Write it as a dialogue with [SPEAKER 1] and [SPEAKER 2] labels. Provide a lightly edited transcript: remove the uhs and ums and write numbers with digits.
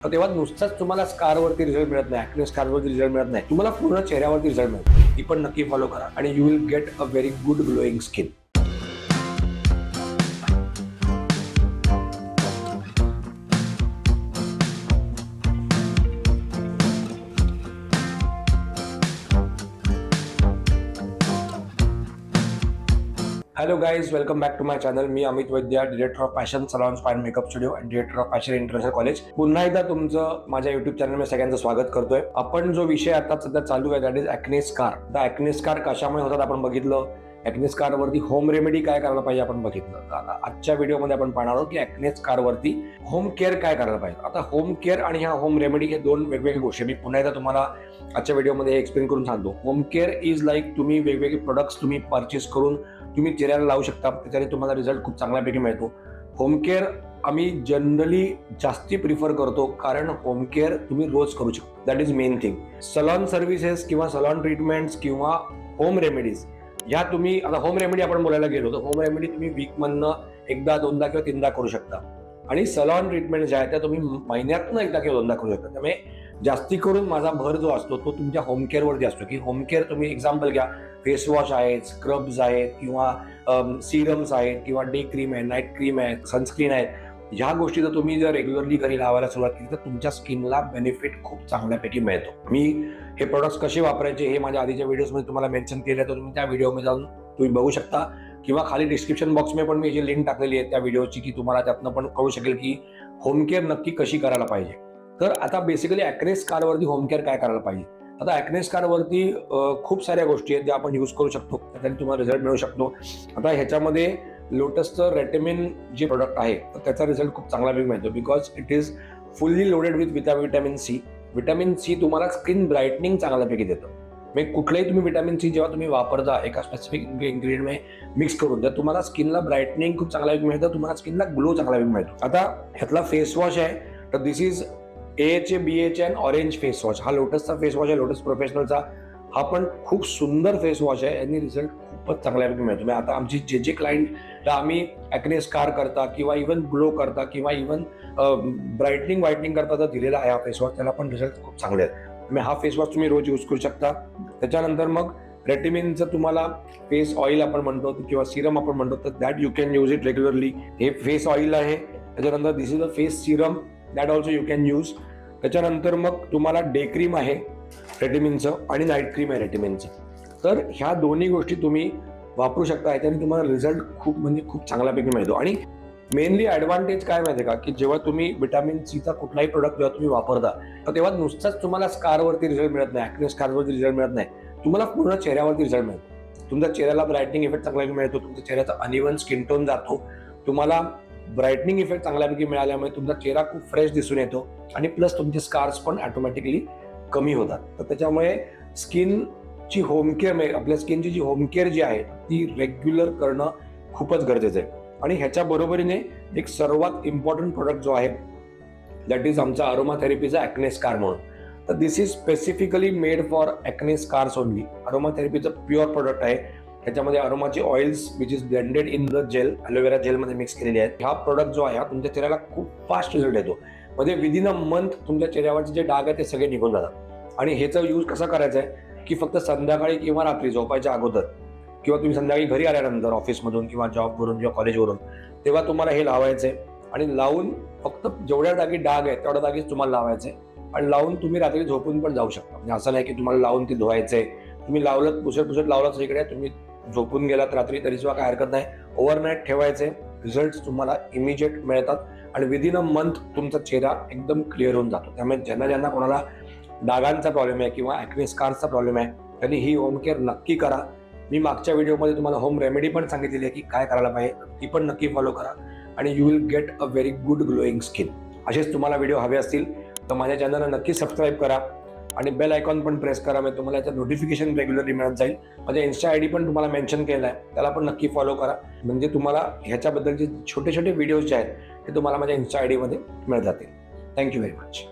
[SPEAKER 1] तर तेव्हा नुसताच तुम्हाला स्कारवरती रिझल्ट मिळत नाही, ॲक्ने स्कारवरती रिझल्ट मिळत नाही, तुम्हाला पूर्ण चेहऱ्यावरती रिझल्ट मिळतो. ती पण नक्की फॉलो करा आणि you will get a very good glowing skin. Hello guys, welcome back to my channel. मी Amit Vaidya, director of fashion salon spa and makeup studio आणि director of fashion international college. पुन्हा एकदा तुमचं माझ्या युट्यूब चॅनलमध्ये सगळ्यांचं स्वागत करतोय. आपण जो विषय आता सध्या चालू आहे that is acne scar. The acne scar कशामुळे होतात आपण बघितलं. ॲक्ने स्कारवरती होम रेमेडी काय करायला पाहिजे आपण बघितलं. आता आजच्या व्हिडिओमध्ये आपण पाहणार आहोत की ॲक्ने स्कारवरती होम केअर काय करायला पाहिजे. आता होम केअर आणि ह्या होम रेमेडी हे दोन वेगवेगळ्या गोष्टी. मी पुन्हा एकदा तुम्हाला आजच्या व्हिडिओमध्ये एक्सप्लेन करून सांगतो. होम केअर इज लाईक तुम्ही वेगवेगळे प्रोडक्ट्स तुम्ही परचेस करून तुम्ही चेहऱ्याला लावू शकता, त्याच्याने तुम्हाला रिझल्ट खूप चांगल्यापैकी मिळतो. होम केअर आम्ही जनरली जास्ती प्रिफर करतो कारण होम केअर तुम्ही रोज करू शकता. That is main thing. Salon services किंवा सलॉन ट्रीटमेंट्स किंवा होम रेमेडीज ह्या तुम्ही, आता होम रेमेडी आपण बोलायला गेलो तर होम रेमेडी तुम्ही वीकमधनं एकदा दोनदा किंवा तीनदा करू शकता आणि सलॉन ट्रीटमेंट ज्या आहेत त्या तुम्ही महिन्यातनं एकदा किंवा दोनदा करू शकता. त्यामुळे जास्ती करून माझा भर जो असतो तो तुमच्या होम केअरवरती असतो की होम केअर तुम्ही एक्झाम्पल घ्या, फेस वॉश आहेत, स्क्रब्स आहेत किंवा सिरम्स आहेत किंवा डे क्रीम आहे, नाईट क्रीम आहे, सनस्क्रीन आहे. ह्या गोष्टी जर तुम्ही जर रेग्युलरली घरी लावायला सुरुवात केली तर तुमच्या स्किनला बेनिफिट खूप चांगल्यापैकी मिळतो. मी हे प्रोडक्ट्स कसे वापरायचे हे माझ्या आधीच्या व्हिडिओजमध्ये तुम्हाला मेन्शन केले, तर तुम्ही त्या व्हिडिओमध्ये जाऊन तुम्ही बघू शकता किंवा खाली डिस्क्रिप्शन बॉक्समध्ये पण मी जी लिंक टाकलेली आहे त्या व्हिडिओची की तुम्हाला त्यातनं पण कळू शकेल की होम केअर नक्की कशी करायला पाहिजे. तर आता बेसिकली ॲक्ने स्कारवरती होम केअर काय करायला पाहिजे. आता ॲक्ने स्कारवरती खूप साऱ्या गोष्टी आहेत ज्या आपण यूज करू शकतो, त्याच्याने तुम्हाला रिझल्ट मिळू शकतो. आता ह्याच्यामध्ये लोटसचं रेटिमिन जे प्रोडक्ट आहे तर त्याचा रिझल्ट खूप चांगला मिळतो because it is fully loaded with vitamin C. Vitamin C तुम्हाला स्किन ब्राईटनिंग चांगल्यापैकी देतं. म्हणजे कुठलंही तुम्ही व्हिटॅमिन सी जेव्हा तुम्ही वापरता एका स्पेसिफिक इन्ग्रेडियंटमध्ये मिक्स करून तर तुम्हाला स्किनला ब्राईटनिंग खूप चांगल्यापैकी मिळतं, तुम्हाला स्किनला ग्लो चांगल्यापैकी मिळतो. आता ह्यातला फेस वॉश आहे तर this is AHA BHA and orange face wash. हा लोटसचा फेस वॉश आहे, लोटस प्रोफेशनलचा. हा पण खूप सुंदर फेस वॉश आहे आणि रिझल्ट खूपच चांगल्यापैकी मिळतो. म्हणजे आता आमची जे क्लायंटला आम्ही ॲक्ने स्कार करता किंवा इव्हन ग्लो करता किंवा इव्हन ब्राईटनिंग व्हाईटनिंग करता जर दिलेला आहे हा फेस वॉश, त्याला पण रिझल्ट खूप चांगले आहेत. म्हणजे हा फेस वॉश तुम्ही रोज यूज करू शकता. त्याच्यानंतर मग रेटिमिनचं तुम्हाला फेस ऑइल आपण म्हणतो किंवा सिरम आपण म्हणतो तर that you can use it regularly. हे फेस ऑइल आहे. त्याच्यानंतर this is a face serum that also you can use. त्याच्यानंतर मग तुम्हाला डे क्रीम आहे रेटिमिनचं आणि नाईट क्रीम आहे रेटिमिनचं. तर ह्या दोन्ही गोष्टी तुम्ही वापरू शकता. याच्याने तुम्हाला रिझल्ट खूप म्हणजे खूप चांगल्यापैकी मिळतो. आणि मेनली ॲडव्हान्टेज काय माहिती आहे का की जेव्हा तुम्ही व्हिटॅमिन सीचा कुठलाही प्रोडक्ट जेव्हा तुम्ही वापरता तर तेव्हा नुसताच तुम्हाला स्कारवरती रिझल्ट मिळत नाही, ॲक्ने स्कारवरती रिझल्ट मिळत नाही, तुम्हाला पूर्ण चेहऱ्यावरती रिझल्ट मिळतो. तुमच्या चेहऱ्याला ब्राईटनिंग इफेक्ट चांगल्यापैकी मिळतो, तुमच्या चेहऱ्याचा अनइव्हन स्किन टोन जातो, तुम्हाला ब्राईटनिंग इफेक्ट चांगल्यापैकी मिळाल्यामुळे तुमचा चेहरा खूप फ्रेश दिसून येतो आणि प्लस तुमचे स्कार्स पण ऑटोमॅटिकली कमी होतात. तर त्याच्यामुळे स्किनची होम केअर म्हणजे आपल्या स्किनची जी होम केअर जी आहे ती रेग्युलर करणं खूपच गरजेचं आहे. आणि ह्याच्या बरोबरीने एक सर्वात इम्पॉर्टंट प्रोडक्ट जो आहे दॅट इज आमचा अरोमा थेरपीचा ॲक्ने स्कार म्हणून. तर this is specifically made for acne scars only. Aroma थेरपीचं प्युअर प्रोडक्ट आहे. त्याच्यामध्ये अरोमाचे oils which is blended in the gel, aloe vera जेलमध्ये मिक्स केलेली आहेत. हा प्रोडक्ट जो आहे हा तुमच्या चेहऱ्याला खूप फास्ट रिझल्ट येतो. म्हणजे विदिन अ मंथ तुमच्या चेहऱ्यावरचे जे डाग आहेत ते सगळे निघून जातात. आणि ह्याचा यूज कसा करायचा आहे की फक्त संध्याकाळी किंवा रात्री झोपायच्या अगोदर किंवा तुम्ही संध्याकाळी घरी आल्यानंतर ऑफिसमधून किंवा जॉबवरून किंवा कॉलेजवरून तेव्हा तुम्हाला हे लावायचं आहे. आणि लावून फक्त जेवढ्या जागी डाग आहेत तेवढ्या जागीच तुम्हाला लावायचं आहे. आणि लावून तुम्ही रात्री झोपून पण जाऊ शकता. म्हणजे असं नाही की तुम्हाला लावून ती धुवायचं आहे. तुम्ही लावलं पुसत लावलं सगळीकडे, तुम्ही झोपून गेलात रात्री तरी सुद्धा काय हरकत नाही. ओव्हरनाईट ठेवायचे, रिझल्ट तुम्हाला इमिजिएट मिळतात आणि विदिन अ मंथ तुमचा चेहरा एकदम क्लिअर होऊन जातो. त्यामुळे ज्यांना कोणाला डागांचा प्रॉब्लेम आहे किंवा ॲक्ने स्कारचा प्रॉब्लेम आहे त्यांनी ही होम केअर नक्की करा. मी मागच्या व्हिडिओमध्ये तुम्हाला होम रेमेडी पण सांगितलेली आहे की काय करायला पाहिजे, ती पण नक्की फॉलो करा आणि you will get a very good glowing skin. असेच तुम्हाला व्हिडिओ हवे असतील तर माझ्या चॅनलला नक्की सबस्क्राईब करा आणि बेल आयकॉन पण प्रेस करा. म्हणजे तुम्हाला याचं नोटिफिकेशन रेग्युलरली मिळत जाईल. माझ्या इन्स्टा ID पण तुम्हाला मेन्शन केलं आहे, त्याला पण नक्की फॉलो करा. म्हणजे तुम्हाला ह्याच्याबद्दलचे छोटे व्हिडिओज जे आहेत ते तुम्हाला माझ्या इन्स्टा ID मध्ये मिळत जातील. Thank you very much.